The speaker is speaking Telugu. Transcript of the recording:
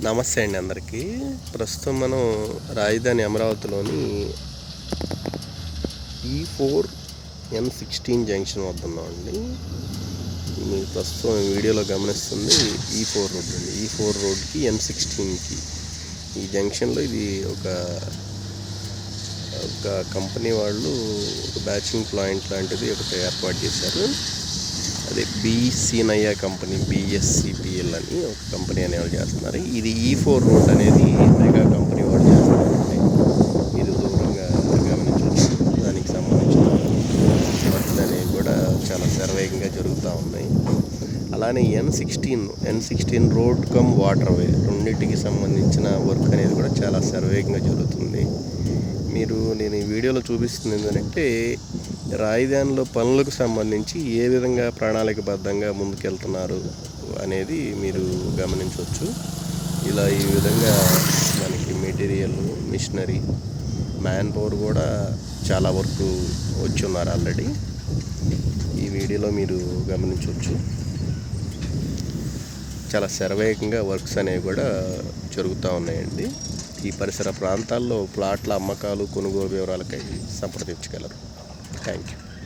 నమస్తే అండి అందరికీ. ప్రస్తుతం మనం రాజధాని అమరావతిలోని E4 N16 జంక్షన్ వద్ద ఉన్నామండి. మీరు ప్రస్తుతం వీడియోలో గమనిస్తుంది E4 రోడ్ అండి. E4 రోడ్కి N16కి ఈ జంక్షన్లో ఇది ఒక కంపెనీ వాళ్ళు ఒక బ్యాచింగ్ పాయింట్ లాంటిది ఒకటి ఏర్పాటు చేశారు. అదే బీసీనయ్య కంపెనీ, BSCPL అని ఒక కంపెనీ అనేవాళ్ళు చేస్తున్నారు. ఇది E4 రోడ్ అనేది మెగా కంపెనీ వాళ్ళు చేస్తున్నారండి. మీరు దూరంగా గమనించవచ్చు. దానికి సంబంధించిన వర్క్స్ అనేవి కూడా చాలా శరవేగంగా జరుగుతూ ఉన్నాయి. అలానే N16 రోడ్ కమ్ వాటర్ వే రెండింటికి సంబంధించిన వర్క్ అనేది కూడా చాలా శరవేగంగా జరుగుతుంది. నేను ఈ వీడియోలో చూపిస్తుంది ఏంటంటే రాజధానిలో పనులకు సంబంధించి ఏ విధంగా ప్రణాళికబద్ధంగా ముందుకెళ్తున్నారు అనేది మీరు గమనించవచ్చు. ఇలా ఈ విధంగా మనకి మెటీరియల్, మిషనరీ, మ్యాన్ పవర్ కూడా చాలా వరకు వచ్చి ఉన్నారు ఆల్రెడీ. ఈ వీడియోలో మీరు గమనించవచ్చు. చాలా శరవేగంగా వర్క్స్ అనేవి కూడా జరుగుతూ ఉన్నాయండి. ఈ పరిసర ప్రాంతాల్లో ప్లాట్ల అమ్మకాలు, కొనుగోలు వివరాలకై సంప్రదించగలరు. Thank you.